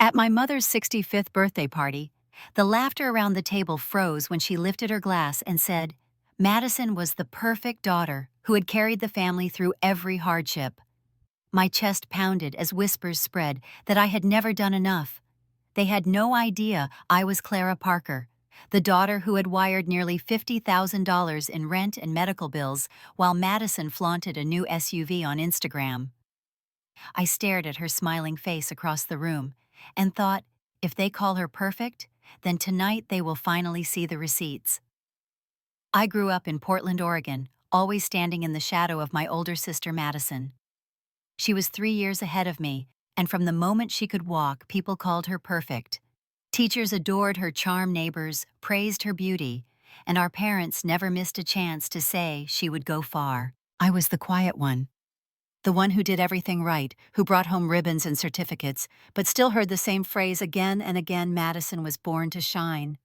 At my mother's 65th birthday party, the laughter around the table froze when she lifted her glass and said, Madison was the perfect daughter who had carried the family through every hardship. My chest pounded as whispers spread that I had never done enough. They had no idea I was Clara Parker, the daughter who had wired nearly $50,000 in rent and medical bills while Madison flaunted a new SUV on Instagram. I stared at her smiling face across the room and thought, if they call her perfect, then tonight they will finally see the receipts. I grew up in Portland, Oregon, always standing in the shadow of my older sister Madison. She was 3 years ahead of me, and from the moment she could walk, people called her perfect. Teachers adored her charm, neighbors praised her beauty, and our parents never missed a chance to say she would go far. I was the quiet one. The one who did everything right, who brought home ribbons and certificates, but still heard the same phrase again and again: Madison was born to shine.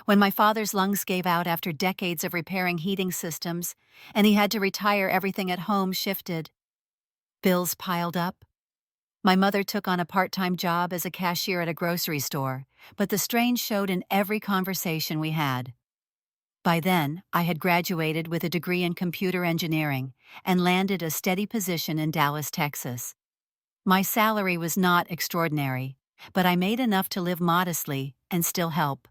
When my father's lungs gave out after decades of repairing heating systems, and he had to retire, everything at home shifted. Bills piled up. My mother took on a part-time job as a cashier at a grocery store, but the strain showed in every conversation we had. By then, I had graduated with a degree in computer engineering and landed a steady position in Dallas, Texas. My salary was not extraordinary, but I made enough to live modestly and still help.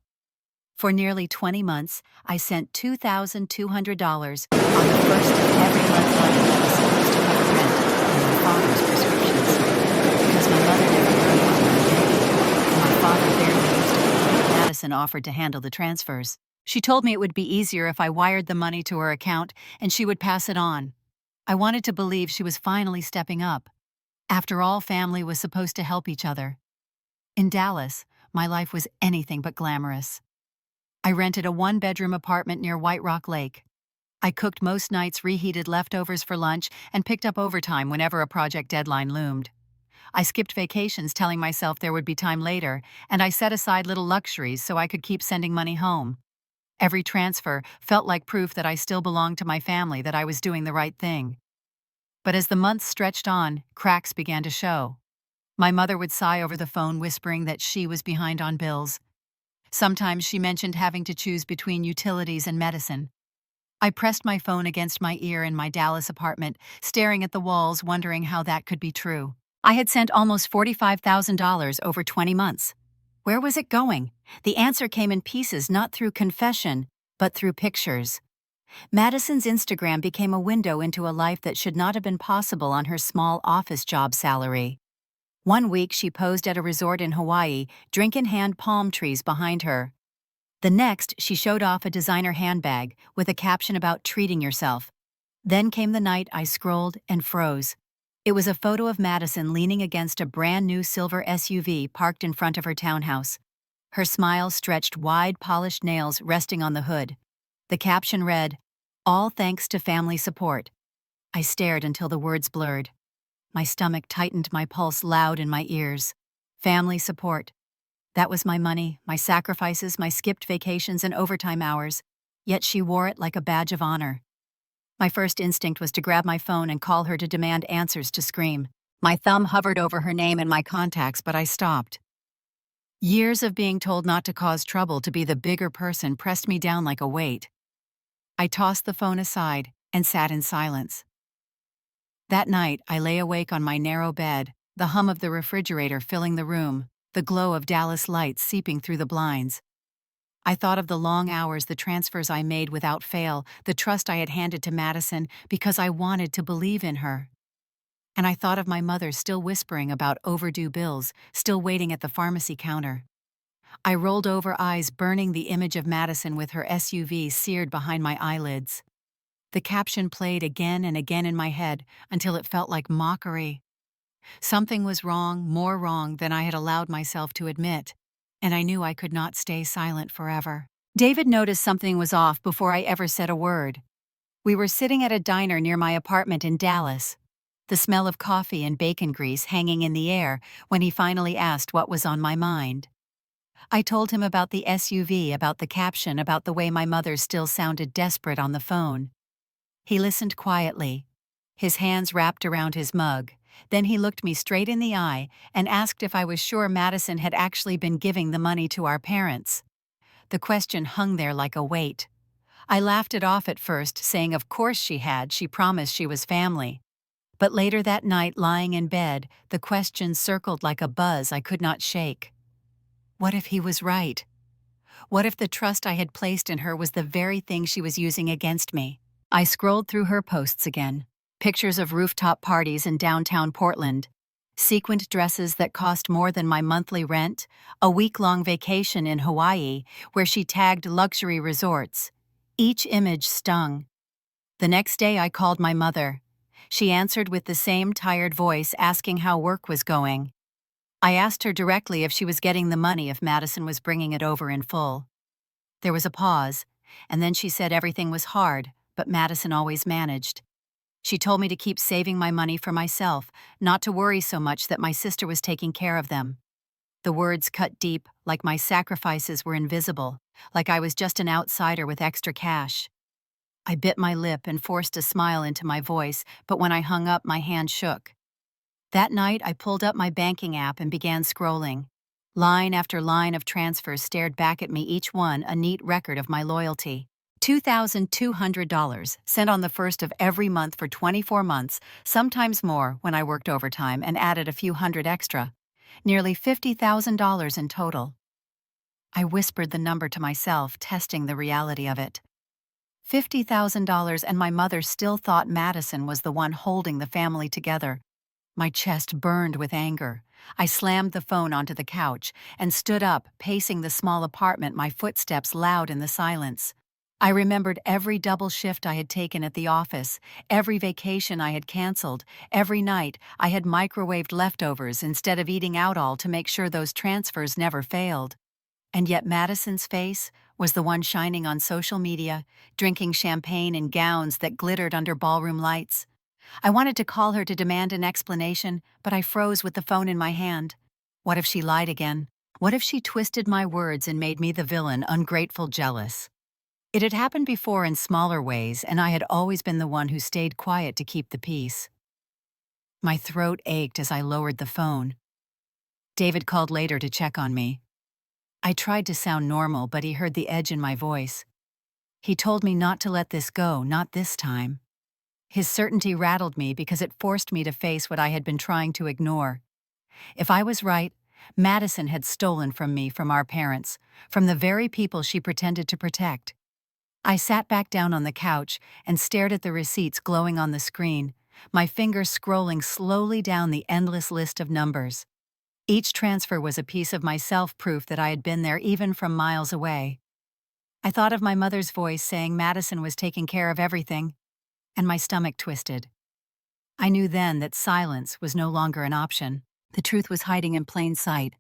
For nearly 20 months, I sent $2,200 on the first of every month money that was supposed to cover rent and my father's prescriptions. Because my mother never earned more than a day, and my father barely used it, Madison offered to handle the transfers. She told me it would be easier if I wired the money to her account and she would pass it on. I wanted to believe she was finally stepping up. After all, family was supposed to help each other. In Dallas, my life was anything but glamorous. I rented a one-bedroom apartment near White Rock Lake. I cooked most nights, reheated leftovers for lunch, and picked up overtime whenever a project deadline loomed. I skipped vacations telling myself there would be time later, and I set aside little luxuries so I could keep sending money home. Every transfer felt like proof that I still belonged to my family, that I was doing the right thing. But as the months stretched on, cracks began to show. My mother would sigh over the phone, whispering that she was behind on bills. Sometimes she mentioned having to choose between utilities and medicine. I pressed my phone against my ear in my Dallas apartment, staring at the walls, wondering how that could be true. I had sent almost $45,000 over 20 months. Where was it going? The answer came in pieces, not through confession, but through pictures. Madison's Instagram became a window into a life that should not have been possible on her small office job salary. One week she posed at a resort in Hawaii, drink in hand, palm trees behind her. The next, she showed off a designer handbag with a caption about treating yourself. Then came the night I scrolled and froze. It was a photo of Madison leaning against a brand new silver SUV parked in front of her townhouse. Her smile stretched wide, polished nails resting on the hood. The caption read, "All thanks to family support." I stared until the words blurred. My stomach tightened, my pulse loud in my ears. Family support. That was my money, my sacrifices, my skipped vacations and overtime hours. Yet she wore it like a badge of honor. My first instinct was to grab my phone and call her, to demand answers, to scream. My thumb hovered over her name and my contacts, but I stopped. Years of being told not to cause trouble, to be the bigger person, pressed me down like a weight. I tossed the phone aside and sat in silence. That night, I lay awake on my narrow bed, the hum of the refrigerator filling the room, the glow of Dallas lights seeping through the blinds. I thought of the long hours, the transfers I made without fail, the trust I had handed to Madison because I wanted to believe in her. And I thought of my mother still whispering about overdue bills, still waiting at the pharmacy counter. I rolled over, eyes burning, the image of Madison with her SUV seared behind my eyelids. The caption played again and again in my head until it felt like mockery. Something was wrong, more wrong than I had allowed myself to admit, and I knew I could not stay silent forever. David noticed something was off before I ever said a word. We were sitting at a diner near my apartment in Dallas, the smell of coffee and bacon grease hanging in the air, when he finally asked what was on my mind. I told him about the SUV, about the caption, about the way my mother still sounded desperate on the phone. He listened quietly, his hands wrapped around his mug, Then he looked me straight in the eye and asked if I was sure Madison had actually been giving the money to our parents. The question hung there like a weight. I laughed it off at first, saying of course she promised she was family. But later that night, lying in bed, the question circled like a buzz I could not shake. What if he was right? What if the trust I had placed in her was the very thing she was using against me? I scrolled through her posts again. Pictures of rooftop parties in downtown Portland, sequined dresses that cost more than my monthly rent, a week-long vacation in Hawaii where she tagged luxury resorts. Each image stung. The next day I called my mother. She answered with the same tired voice, asking how work was going. I asked her directly if she was getting the money if Madison was bringing it over in full. There was a pause, and then she said everything was hard, but Madison always managed. She told me to keep saving my money for myself, not to worry so much that my sister was taking care of them. The words cut deep, like my sacrifices were invisible, like I was just an outsider with extra cash. I bit my lip and forced a smile into my voice, but when I hung up, my hand shook. That night, I pulled up my banking app and began scrolling. Line after line of transfers stared back at me, each one a neat record of my loyalty. $2,200, sent on the first of every month for 24 months, sometimes more when I worked overtime and added a few hundred extra. Nearly $50,000 in total. I whispered the number to myself, testing the reality of it. $50,000, and my mother still thought Madison was the one holding the family together. My chest burned with anger. I slammed the phone onto the couch and stood up, pacing the small apartment, my footsteps loud in the silence. I remembered every double shift I had taken at the office, every vacation I had canceled, every night I had microwaved leftovers instead of eating out all to make sure those transfers never failed. And yet Madison's face was the one shining on social media, drinking champagne in gowns that glittered under ballroom lights. I wanted to call her to demand an explanation, but I froze with the phone in my hand. What if she lied again? What if she twisted my words and made me the villain, ungrateful, jealous? It had happened before in smaller ways, and I had always been the one who stayed quiet to keep the peace. My throat ached as I lowered the phone. David called later to check on me. I tried to sound normal, but he heard the edge in my voice. He told me not to let this go, not this time. His certainty rattled me because it forced me to face what I had been trying to ignore. If I was right, Madison had stolen from me, from our parents, from the very people she pretended to protect. I sat back down on the couch and stared at the receipts glowing on the screen, my fingers scrolling slowly down the endless list of numbers. Each transfer was a piece of my self-proof that I had been there even from miles away. I thought of my mother's voice saying Madison was taking care of everything, and my stomach twisted. I knew then that silence was no longer an option. The truth was hiding in plain sight,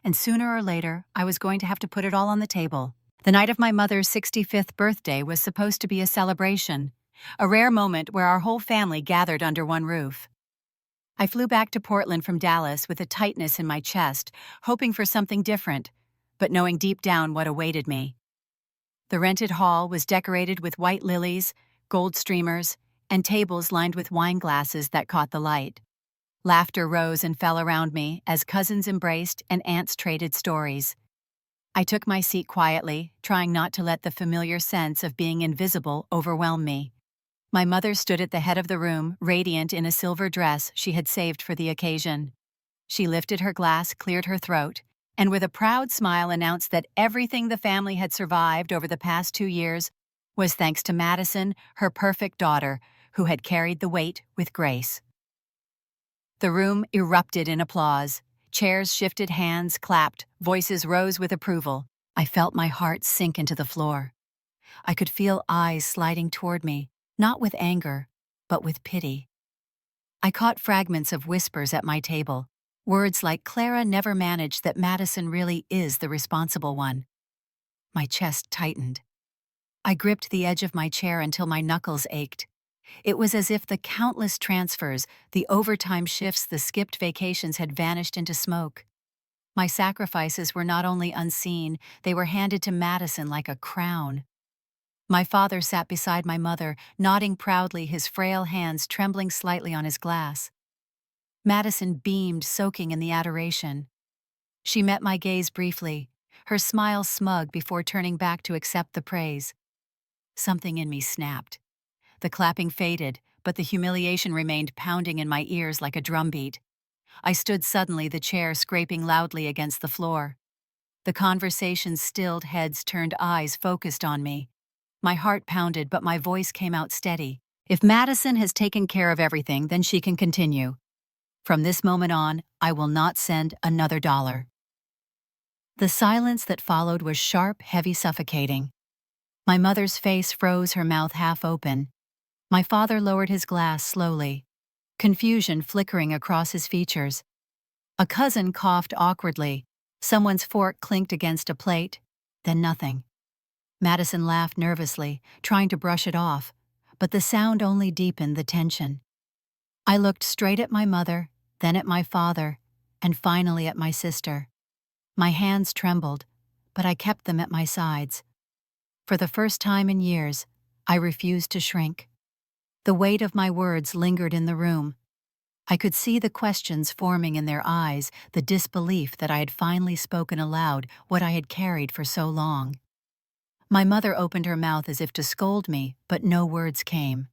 and sooner or later I was going to have to put it all on the table. The night of my mother's 65th birthday was supposed to be a celebration, a rare moment where our whole family gathered under one roof. I flew back to Portland from Dallas with a tightness in my chest, hoping for something different, but knowing deep down what awaited me. The rented hall was decorated with white lilies, gold streamers, and tables lined with wine glasses that caught the light. Laughter rose and fell around me as cousins embraced and aunts traded stories. I took my seat quietly, trying not to let the familiar sense of being invisible overwhelm me. My mother stood at the head of the room, radiant in a silver dress she had saved for the occasion. She lifted her glass, cleared her throat, and with a proud smile announced that everything the family had survived over the past 2 years was thanks to Madison, her perfect daughter, who had carried the weight with grace. The room erupted in applause. Chairs shifted, hands clapped, voices rose with approval. I felt my heart sink into the floor. I could feel eyes sliding toward me, not with anger, but with pity. I caught fragments of whispers at my table, words like Clara never managed that Madison really is the responsible one. My chest tightened. I gripped the edge of my chair until my knuckles ached. It was as if the countless transfers, the overtime shifts, the skipped vacations had vanished into smoke. My sacrifices were not only unseen, they were handed to Madison like a crown. My father sat beside my mother, nodding proudly, his frail hands trembling slightly on his glass. Madison beamed, soaking in the adoration. She met my gaze briefly, her smile smug before turning back to accept the praise. Something in me snapped. The clapping faded, but the humiliation remained pounding in my ears like a drumbeat. I stood suddenly, the chair scraping loudly against the floor. The conversation's stilled, heads turned, eyes focused on me. My heart pounded, but my voice came out steady. If Madison has taken care of everything, then she can continue. From this moment on, I will not send another dollar. The silence that followed was sharp, heavy, suffocating. My mother's face froze, her mouth half open. My father lowered his glass slowly, confusion flickering across his features. A cousin coughed awkwardly. Someone's fork clinked against a plate. Then nothing. Madison laughed nervously, trying to brush it off, but the sound only deepened the tension. I looked straight at my mother, then at my father, and finally at my sister. My hands trembled, but I kept them at my sides. For the first time in years, I refused to shrink. The weight of my words lingered in the room. I could see the questions forming in their eyes, the disbelief that I had finally spoken aloud what I had carried for so long. My mother opened her mouth as if to scold me, but no words came.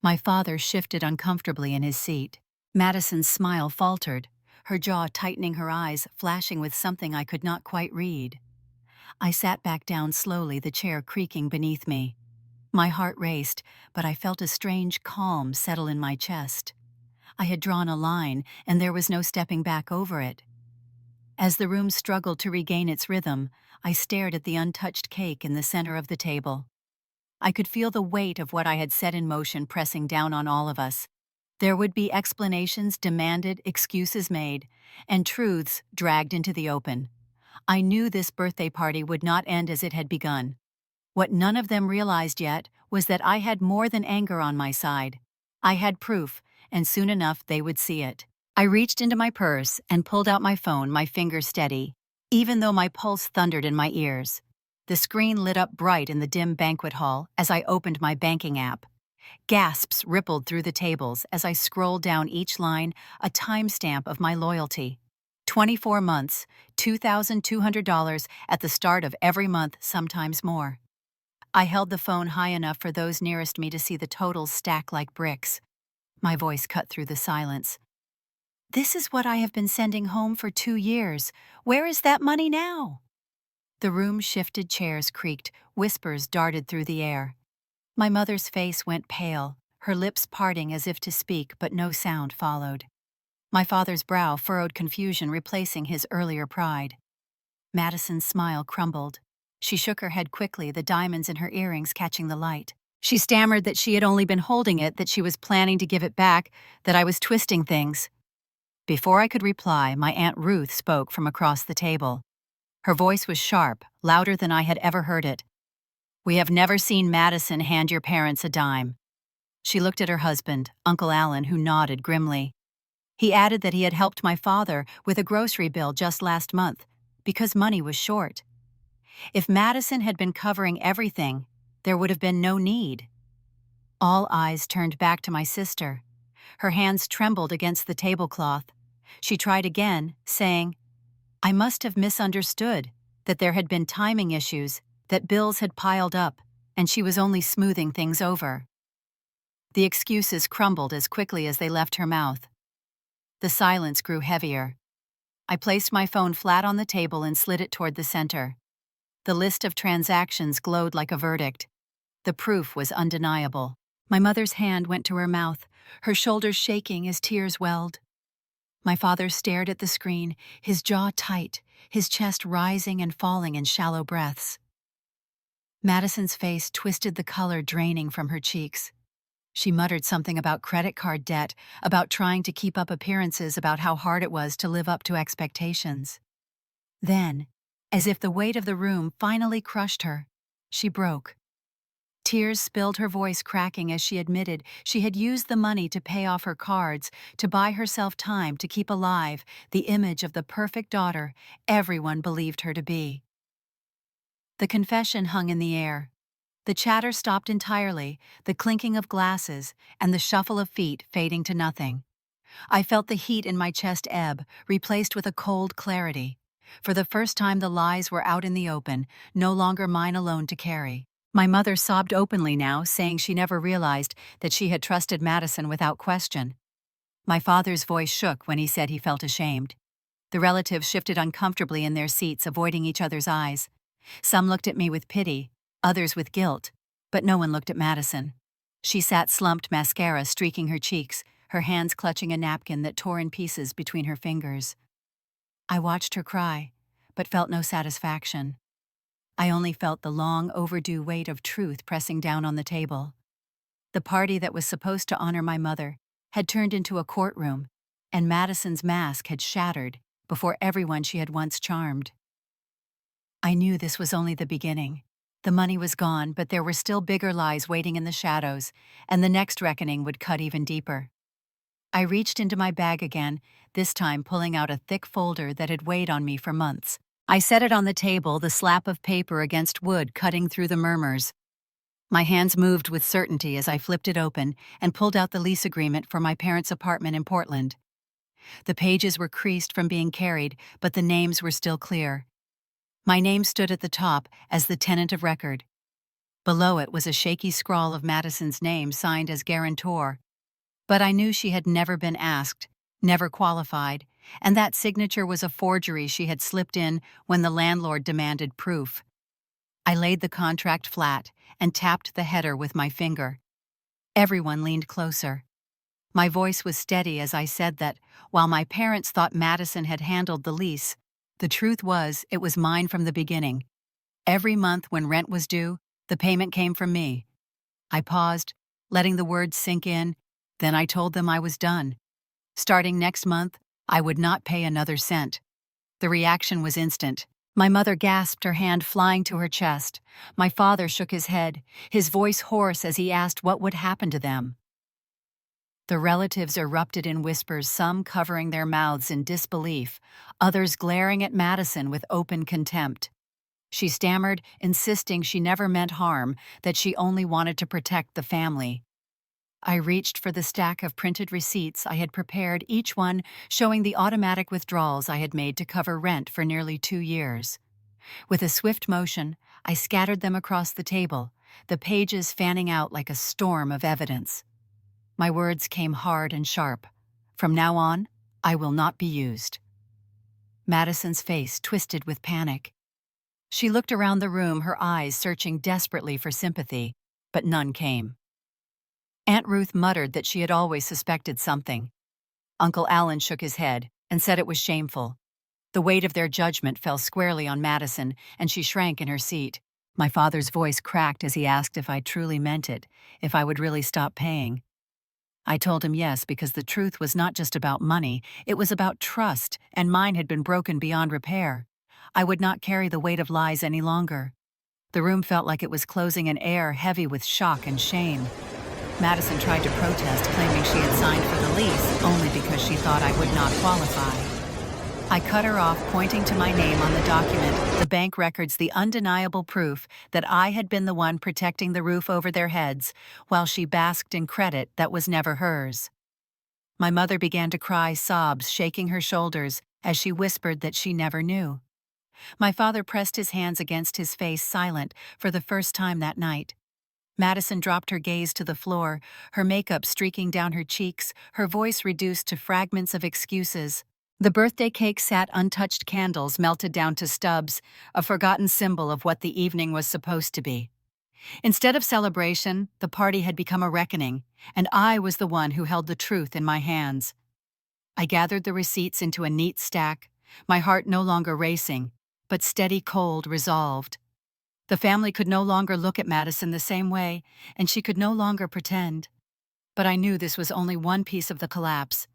My father shifted uncomfortably in his seat. Madison's smile faltered, her jaw tightening, her eyes flashing with something I could not quite read. I sat back down slowly, the chair creaking beneath me. My heart raced, but I felt a strange calm settle in my chest. I had drawn a line, and there was no stepping back over it. As the room struggled to regain its rhythm, I stared at the untouched cake in the center of the table. I could feel the weight of what I had set in motion pressing down on all of us. There would be explanations demanded, excuses made, and truths dragged into the open. I knew this birthday party would not end as it had begun. What none of them realized yet was that I had more than anger on my side. I had proof, and soon enough they would see it. I reached into my purse and pulled out my phone, my fingers steady, even though my pulse thundered in my ears. The screen lit up bright in the dim banquet hall as I opened my banking app. Gasps rippled through the tables as I scrolled down each line, a timestamp of my loyalty. 24 months, $2,200 at the start of every month, sometimes more. I held the phone high enough for those nearest me to see the totals stack like bricks. My voice cut through the silence. This is what I have been sending home for 2 years. Where is that money now? The room shifted, chairs creaked, whispers darted through the air. My mother's face went pale, her lips parting as if to speak, but no sound followed. My father's brow furrowed confusion, replacing his earlier pride. Madison's smile crumbled. She shook her head quickly, the diamonds in her earrings catching the light. She stammered that she had only been holding it, that she was planning to give it back, that I was twisting things. Before I could reply, my Aunt Ruth spoke from across the table. Her voice was sharp, louder than I had ever heard it. We have never seen Madison hand your parents a dime. She looked at her husband, Uncle Allen, who nodded grimly. He added that he had helped my father with a grocery bill just last month, because money was short. If Madison had been covering everything, there would have been no need. All eyes turned back to my sister. Her hands trembled against the tablecloth. She tried again, saying, I must have misunderstood, that there had been timing issues, that bills had piled up, and she was only smoothing things over. The excuses crumbled as quickly as they left her mouth. The silence grew heavier. I placed my phone flat on the table and slid it toward the center. The list of transactions glowed like a verdict. The proof was undeniable. My mother's hand went to her mouth, her shoulders shaking as tears welled. My father stared at the screen, his jaw tight, his chest rising and falling in shallow breaths. Madison's face twisted, the color draining from her cheeks. She muttered something about credit card debt, about trying to keep up appearances, about how hard it was to live up to expectations. Then, as if the weight of the room finally crushed her, she broke. Tears spilled, her voice cracking as she admitted she had used the money to pay off her cards, to buy herself time to keep alive the image of the perfect daughter everyone believed her to be. The confession hung in the air. The chatter stopped entirely, the clinking of glasses and the shuffle of feet fading to nothing. I felt the heat in my chest ebb, replaced with a cold clarity. For the first time, the lies were out in the open, no longer mine alone to carry. My mother sobbed openly now, saying she never realized that she had trusted Madison without question. My father's voice shook when he said he felt ashamed. The relatives shifted uncomfortably in their seats, avoiding each other's eyes. Some looked at me with pity, others with guilt, but no one looked at Madison. She sat slumped, mascara streaking her cheeks, her hands clutching a napkin that tore in pieces between her fingers. I watched her cry, but felt no satisfaction. I only felt the long overdue weight of truth pressing down on the table. The party that was supposed to honor my mother had turned into a courtroom, and Madison's mask had shattered before everyone she had once charmed. I knew this was only the beginning. The money was gone, but there were still bigger lies waiting in the shadows, and the next reckoning would cut even deeper. I reached into my bag again, this time pulling out a thick folder that had weighed on me for months. I set it on the table, the slap of paper against wood cutting through the murmurs. My hands moved with certainty as I flipped it open and pulled out the lease agreement for my parents' apartment in Portland. The pages were creased from being carried, but the names were still clear. My name stood at the top as the tenant of record. Below it was a shaky scrawl of Madison's name signed as guarantor. But I knew she had never been asked, never qualified, and that signature was a forgery she had slipped in when the landlord demanded proof. I laid the contract flat and tapped the header with my finger. Everyone leaned closer. My voice was steady as I said that, while my parents thought Madison had handled the lease, the truth was it was mine from the beginning. Every month when rent was due, the payment came from me. I paused, letting the words sink in, then I told them I was done. Starting next month, I would not pay another cent. The reaction was instant. My mother gasped, her hand flying to her chest. My father shook his head, his voice hoarse as he asked what would happen to them. The relatives erupted in whispers, some covering their mouths in disbelief, others glaring at Madison with open contempt. She stammered, insisting she never meant harm, that she only wanted to protect the family. I reached for the stack of printed receipts I had prepared, each one showing the automatic withdrawals I had made to cover rent for nearly 2 years. With a swift motion, I scattered them across the table, the pages fanning out like a storm of evidence. My words came hard and sharp. From now on, I will not be used. Madison's face twisted with panic. She looked around the room, her eyes searching desperately for sympathy, but none came. Aunt Ruth muttered that she had always suspected something. Uncle Alan shook his head and said it was shameful. The weight of their judgment fell squarely on Madison, and she shrank in her seat. My father's voice cracked as he asked if I truly meant it, if I would really stop paying. I told him yes, because the truth was not just about money, it was about trust, and mine had been broken beyond repair. I would not carry the weight of lies any longer. The room felt like it was closing in air heavy with shock and shame. Madison tried to protest, claiming she had signed for the lease only because she thought I would not qualify. I cut her off, pointing to my name on the document, the bank records, the undeniable proof that I had been the one protecting the roof over their heads, while she basked in credit that was never hers. My mother began to cry, sobs shaking her shoulders as she whispered that she never knew. My father pressed his hands against his face, silent, for the first time that night. Madison dropped her gaze to the floor, her makeup streaking down her cheeks, her voice reduced to fragments of excuses. The birthday cake sat untouched, candles melted down to stubs, a forgotten symbol of what the evening was supposed to be. Instead of celebration, the party had become a reckoning, and I was the one who held the truth in my hands. I gathered the receipts into a neat stack, my heart no longer racing, but steady, cold, resolved. The family could no longer look at Madison the same way, and she could no longer pretend. But I knew this was only one piece of the collapse.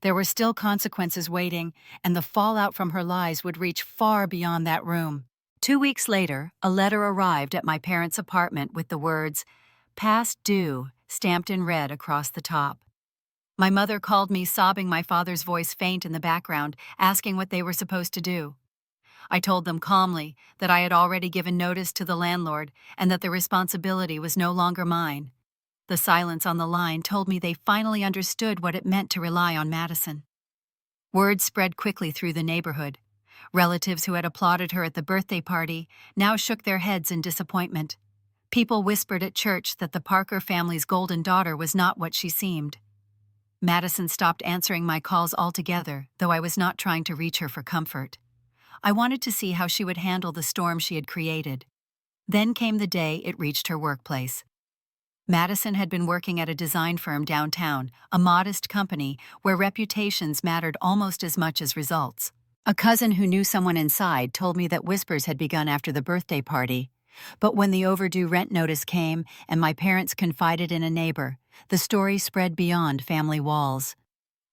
There were still consequences waiting, and the fallout from her lies would reach far beyond that room. 2 weeks later, a letter arrived at my parents' apartment with the words, "Past due," stamped in red across the top. My mother called me, sobbing, my father's voice faint in the background, asking what they were supposed to do. I told them calmly that I had already given notice to the landlord and that the responsibility was no longer mine. The silence on the line told me they finally understood what it meant to rely on Madison. Word spread quickly through the neighborhood. Relatives who had applauded her at the birthday party now shook their heads in disappointment. People whispered at church that the Parker family's golden daughter was not what she seemed. Madison stopped answering my calls altogether, though I was not trying to reach her for comfort. I wanted to see how she would handle the storm she had created. Then came the day it reached her workplace. Madison had been working at a design firm downtown, a modest company where reputations mattered almost as much as results. A cousin who knew someone inside told me that whispers had begun after the birthday party. But when the overdue rent notice came and my parents confided in a neighbor, the story spread beyond family walls.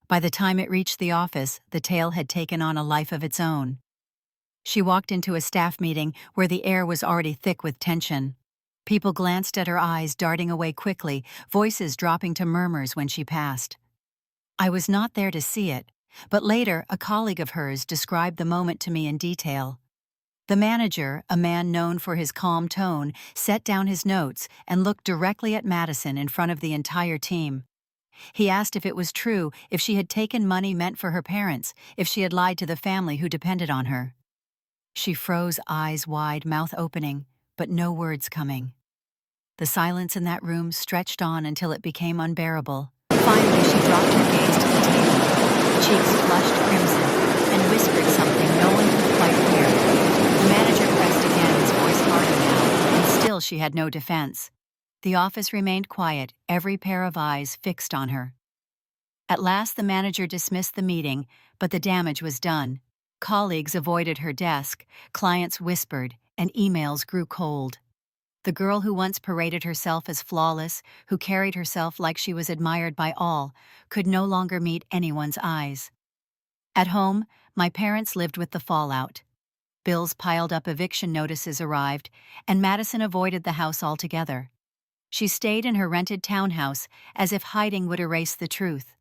By the time it reached the office, the tale had taken on a life of its own. She walked into a staff meeting where the air was already thick with tension. People glanced at her eyes, darting away quickly, voices dropping to murmurs when she passed. I was not there to see it, but later a colleague of hers described the moment to me in detail. The manager, a man known for his calm tone, set down his notes and looked directly at Madison in front of the entire team. He asked if it was true, if she had taken money meant for her parents, if she had lied to the family who depended on her. She froze, eyes wide, mouth opening, but no words coming. The silence in that room stretched on until it became unbearable. Finally, she dropped her gaze to the table, cheeks flushed crimson, and whispered something no one could quite hear. The manager pressed again, his voice harder now, and still she had no defense. The office remained quiet, every pair of eyes fixed on her. At last the manager dismissed the meeting, but the damage was done. Colleagues avoided her desk, clients whispered, and emails grew cold. The girl who once paraded herself as flawless, who carried herself like she was admired by all, could no longer meet anyone's eyes. At home, my parents lived with the fallout. Bills piled up, eviction notices arrived, and Madison avoided the house altogether. She stayed in her rented townhouse as if hiding would erase the truth.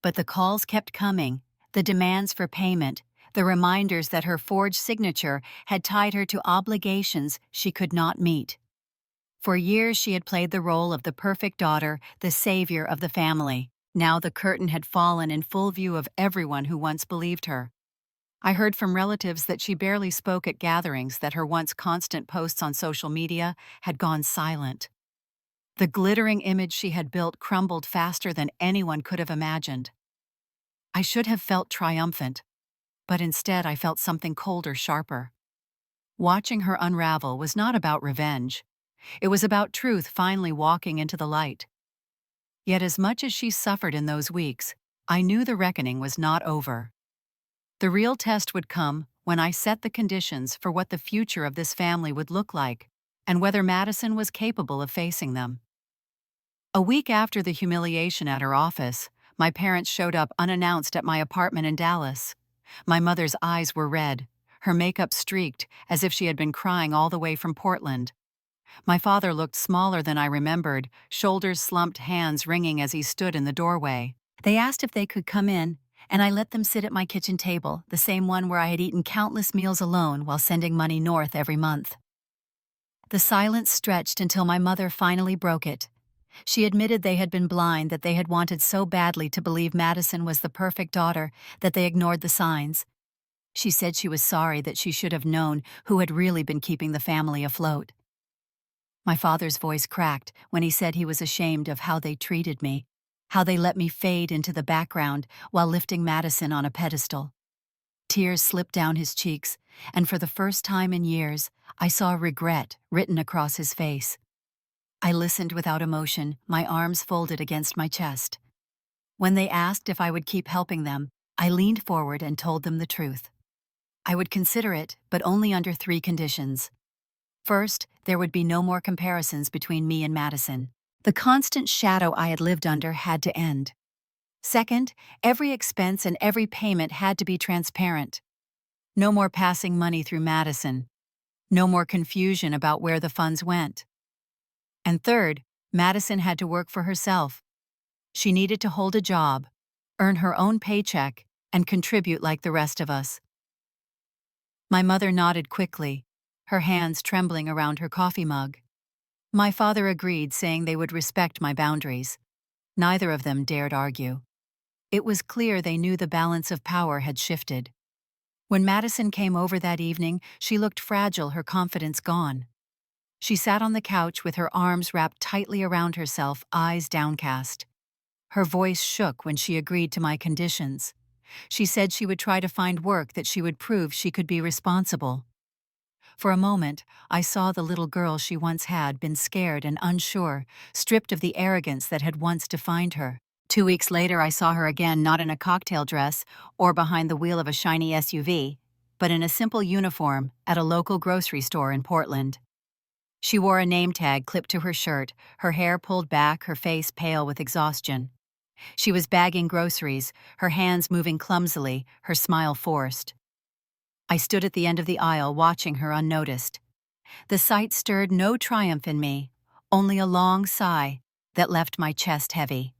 But the calls kept coming, the demands for payment, the reminders that her forged signature had tied her to obligations she could not meet. For years she had played the role of the perfect daughter, the savior of the family. Now the curtain had fallen in full view of everyone who once believed her. I heard from relatives that she barely spoke at gatherings, that her once constant posts on social media had gone silent. The glittering image she had built crumbled faster than anyone could have imagined. I should have felt triumphant, but instead I felt something colder, sharper. Watching her unravel was not about revenge. It was about truth finally walking into the light. Yet as much as she suffered in those weeks, I knew the reckoning was not over. The real test would come when I set the conditions for what the future of this family would look like, and whether Madison was capable of facing them. A week after the humiliation at her office, my parents showed up unannounced at my apartment in Dallas. My mother's eyes were red, her makeup streaked as if she had been crying all the way from Portland. My father looked smaller than I remembered, shoulders slumped, hands wringing as he stood in the doorway. They asked if they could come in, and I let them sit at my kitchen table, the same one where I had eaten countless meals alone while sending money north every month. The silence stretched until my mother finally broke it. She admitted they had been blind, that they had wanted so badly to believe Madison was the perfect daughter that they ignored the signs. She said she was sorry, that she should have known who had really been keeping the family afloat. My father's voice cracked when he said he was ashamed of how they treated me, how they let me fade into the background while lifting Madison on a pedestal. Tears slipped down his cheeks, and for the first time in years, I saw regret written across his face. I listened without emotion, my arms folded against my chest. When they asked if I would keep helping them, I leaned forward and told them the truth. I would consider it, but only under 3 conditions. First, there would be no more comparisons between me and Madison. The constant shadow I had lived under had to end. Second, every expense and every payment had to be transparent. No more passing money through Madison. No more confusion about where the funds went. And third, Madison had to work for herself. She needed to hold a job, earn her own paycheck, and contribute like the rest of us. My mother nodded quickly, her hands trembling around her coffee mug. My father agreed, saying they would respect my boundaries. Neither of them dared argue. It was clear they knew the balance of power had shifted. When Madison came over that evening, she looked fragile, her confidence gone. She sat on the couch with her arms wrapped tightly around herself, eyes downcast. Her voice shook when she agreed to my conditions. She said she would try to find work, that she would prove she could be responsible. For a moment, I saw the little girl she once had been, scared and unsure, stripped of the arrogance that had once defined her. 2 weeks later, I saw her again, not in a cocktail dress or behind the wheel of a shiny SUV, but in a simple uniform at a local grocery store in Portland. She wore a name tag clipped to her shirt, her hair pulled back, her face pale with exhaustion. She was bagging groceries, her hands moving clumsily, her smile forced. I stood at the end of the aisle, watching her unnoticed. The sight stirred no triumph in me, only a long sigh that left my chest heavy.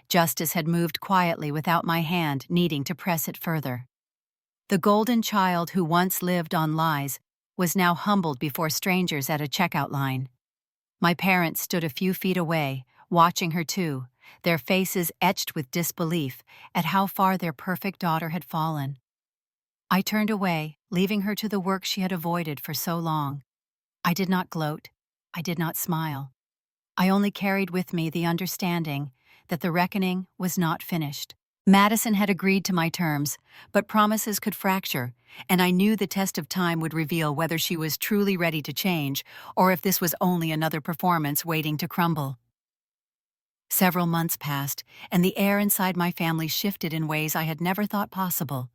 Justice had moved quietly without my hand needing to press it further. The golden child who once lived on lies was now humbled before strangers at a checkout line. My parents stood a few feet away, watching her too, their faces etched with disbelief at how far their perfect daughter had fallen. I turned away, leaving her to the work she had avoided for so long. I did not gloat. I did not smile. I only carried with me the understanding that the reckoning was not finished. Madison had agreed to my terms, but promises could fracture, and I knew the test of time would reveal whether she was truly ready to change or if this was only another performance waiting to crumble. Several months passed, and the air inside my family shifted in ways I had never thought possible.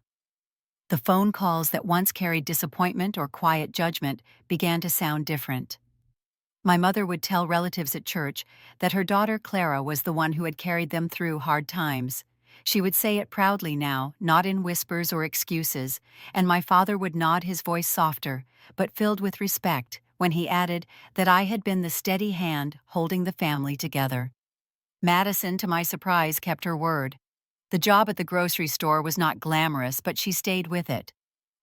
The phone calls that once carried disappointment or quiet judgment began to sound different. My mother would tell relatives at church that her daughter Clara was the one who had carried them through hard times. She would say it proudly now, not in whispers or excuses, and my father would nod, his voice softer, but filled with respect, when he added that I had been the steady hand holding the family together. Madison, to my surprise, kept her word. The job at the grocery store was not glamorous, but she stayed with it.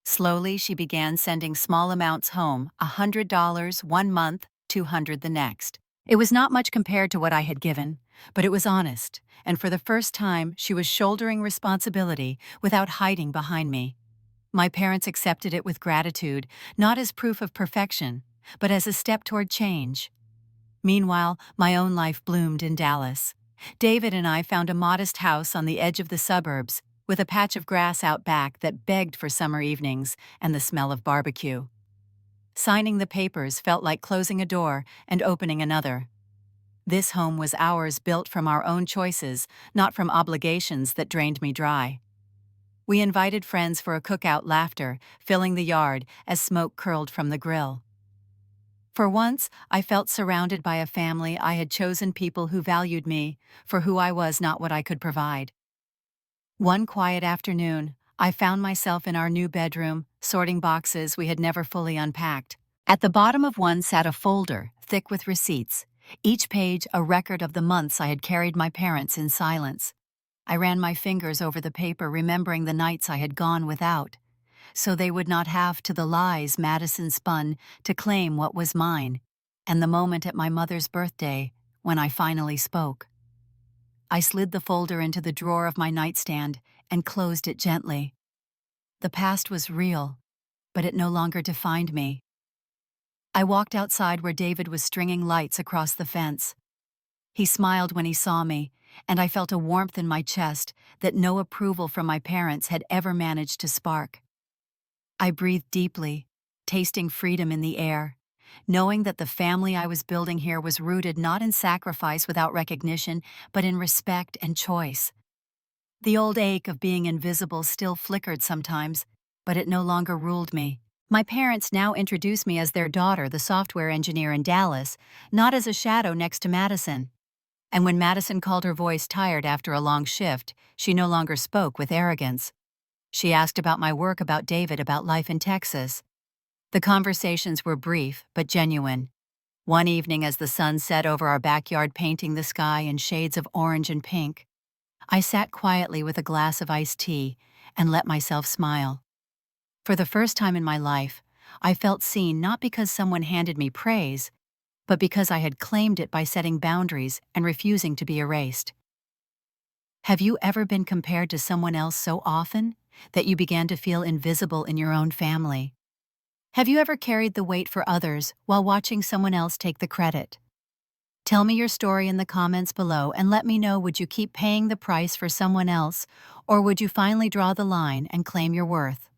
Slowly, she began sending small amounts home, $100 one month, $200 the next. It was not much compared to what I had given, but it was honest, and for the first time, she was shouldering responsibility without hiding behind me. My parents accepted it with gratitude, not as proof of perfection, but as a step toward change. Meanwhile, my own life bloomed in Dallas. David and I found a modest house on the edge of the suburbs, with a patch of grass out back that begged for summer evenings and the smell of barbecue. Signing the papers felt like closing a door and opening another. This home was ours, built from our own choices, not from obligations that drained me dry. We invited friends for a cookout, laughter filling the yard as smoke curled from the grill. For once, I felt surrounded by a family. I had chosen people who valued me for who I was, not what I could provide. One quiet afternoon, I found myself in our new bedroom, sorting boxes we had never fully unpacked. At the bottom of one sat a folder, thick with receipts, each page a record of the months I had carried my parents in silence. I ran my fingers over the paper, remembering the nights I had gone without, so they would not have to, the lies Madison spun to claim what was mine, and the moment at my mother's birthday when I finally spoke. I slid the folder into the drawer of my nightstand and closed it gently. The past was real, but it no longer defined me. I walked outside where David was stringing lights across the fence. He smiled when he saw me, and I felt a warmth in my chest that no approval from my parents had ever managed to spark. I breathed deeply, tasting freedom in the air, knowing that the family I was building here was rooted not in sacrifice without recognition, but in respect and choice. The old ache of being invisible still flickered sometimes, but it no longer ruled me. My parents now introduced me as their daughter, the software engineer in Dallas, not as a shadow next to Madison. And when Madison called her voice tired after a long shift, she no longer spoke with arrogance. She asked about my work, about David, about life in Texas. The conversations were brief but genuine. One evening, as the sun set over our backyard, painting the sky in shades of orange and pink, I sat quietly with a glass of iced tea and let myself smile. For the first time in my life, I felt seen, not because someone handed me praise, but because I had claimed it by setting boundaries and refusing to be erased. Have you ever been compared to someone else so often that you began to feel invisible in your own family? Have you ever carried the weight for others while watching someone else take the credit? Tell me your story in the comments below and let me know, would you keep paying the price for someone else, or would you finally draw the line and claim your worth?